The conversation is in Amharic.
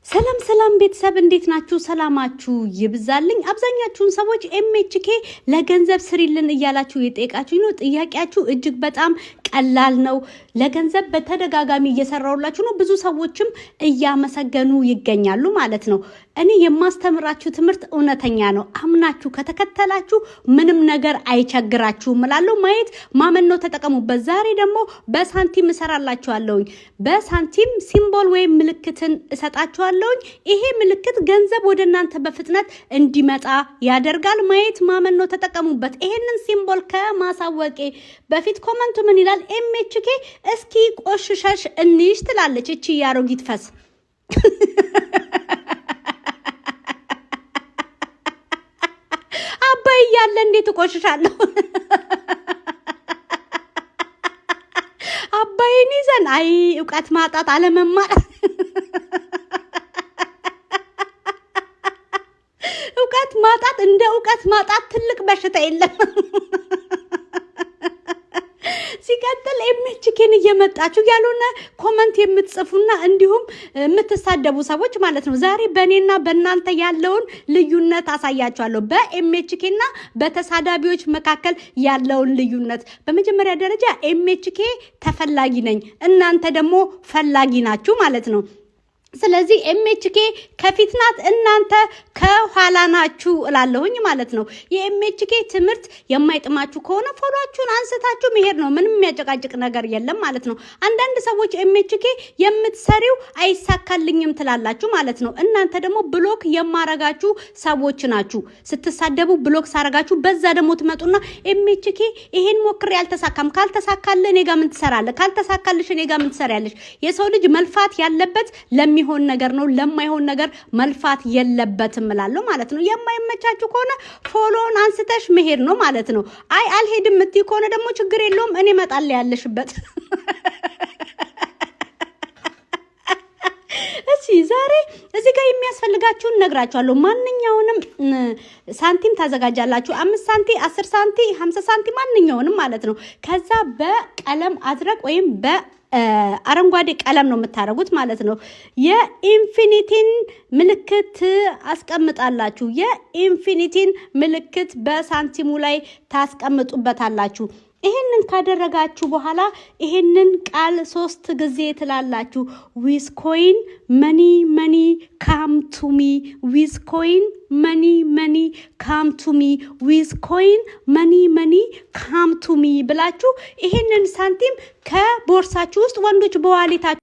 ሰላም ቤተሰብ እንዴት ናችሁ? ሰላማችሁ ይብዛልኝ። አብዛኛችሁን ሰዎች ኤምኤችኬ ለገንዘብ ስሪልን እያላችሁ የጠየቃችሁ ነው። ጥያቄያችሁ እጅግ በጣም ቀላል ነው። ለገንዘብ በተደጋጋሚ እየሰራውላችሁ ነው። ብዙ ሰዎችም እያመሰገኑ ይገኛሉ ማለት ነው። እኔ የማስተምራችሁ ትምህርት እውነተኛ ነው። አምናችሁ ከተከተላችሁ ምንም ነገር አይቸግራችሁም እላለሁ። ማየት ማመን ነው። ተጠቀሙበት። ዛሬ ደግሞ በሳንቲም እሰራላችኋለሁ። በሳንቲም ሲምቦል ወይም ምልክትን እሰጣችኋለሁ። ይሄ ምልክት ገንዘብ ወደ እናንተ በፍጥነት እንዲመጣ ያደርጋል። ማየት ማመን ነው። ተጠቀሙበት። ይሄንን ሲምቦል ከማሳወቄ በፊት ኮመንቱ ምን ይላል? ኤምኤችኬ እስኪ ቆሽሸሽ እንይሽ ትላለች እቺ ያሮጊት ፈስ። አባይ ያለ እንዴት ቆሽሻለሁ? አባይን ይዘን አይ ዕውቀት ማጣት አለመማር ዕውቀት ማጣት እንደ ዕውቀት ማጣት ትልቅ በሽታ የለም። ሲቀጥል ኤምኤችኬን እየመጣችሁ ያሉና ኮመንት የምትጽፉና እንዲሁም የምትሳደቡ ሰዎች ማለት ነው። ዛሬ በእኔና በእናንተ ያለውን ልዩነት አሳያችኋለሁ። በኤምኤችኬና በተሳዳቢዎች መካከል ያለውን ልዩነት። በመጀመሪያ ደረጃ ኤምኤችኬ ተፈላጊ ነኝ፣ እናንተ ደግሞ ፈላጊ ናችሁ ማለት ነው። ስለዚህ ኤምኤችኬ ከፊት ናት፣ እናንተ ከኋላ ናችሁ እላለሁኝ ማለት ነው። የኤምኤችኬ ትምህርት የማይጥማችሁ ከሆነ ፎሎአችሁን አንስታችሁ መሄድ ነው። ምንም የሚያጨቃጭቅ ነገር የለም ማለት ነው። አንዳንድ ሰዎች ኤምኤችኬ የምትሰሪው አይሳካልኝም ትላላችሁ ማለት ነው። እናንተ ደግሞ ብሎክ የማረጋችሁ ሰዎች ናችሁ። ስትሳደቡ ብሎክ ሳረጋችሁ በዛ ደግሞ ትመጡና ኤምኤችኬ ይሄን ሞክሬ ያልተሳካም፣ ካልተሳካልህ እኔ ጋር ምን ትሰራለህ? ካልተሳካልሽ እኔ ጋር ምን ትሰሪያለሽ? የሰው ልጅ መልፋት ያለበት ለሚሆን ነገር ነው። ለማይሆን ነገር መልፋት የለበትም እላለሁ ማለት ነው። የማይመቻችሁ ከሆነ ፎሎውን አንስተሽ መሄድ ነው ማለት ነው። አይ አልሄድም እምትይ ከሆነ ደግሞ ችግር የለውም፣ እኔ እመጣለሁ ያለሽበት። እሺ ዛሬ እዚህ ጋር የሚያስፈልጋችሁን ነግራችኋለሁ። ማንኛውንም ሳንቲም ታዘጋጃላችሁ። 5 ሳንቲ፣ 10 ሳንቲ፣ 50 ሳንቲ ማንኛውንም ማለት ነው። ከዛ በቀለም አዝረቅ ወይም አረንጓዴ ቀለም ነው የምታረጉት ማለት ነው። የኢንፊኒቲን ምልክት አስቀምጣላችሁ። የኢንፊኒቲን ምልክት በሳንቲሙ ላይ ታስቀምጡበታላችሁ። ይሄንን ካደረጋችሁ በኋላ ይሄንን ቃል 3 ጊዜ ትላላችሁ። ዊዝ ኮይን መኒ መኒ ካም ቱ ሚ፣ ዊዝ ኮይን መኒ መኒ ካም ቱ ሚ፣ ዊዝ ኮይን መኒ መኒ ካም ቱ ሚ ብላችሁ ይሄንን ሳንቲም ከቦርሳችሁ ውስጥ ወንዶች በዋሊታችሁ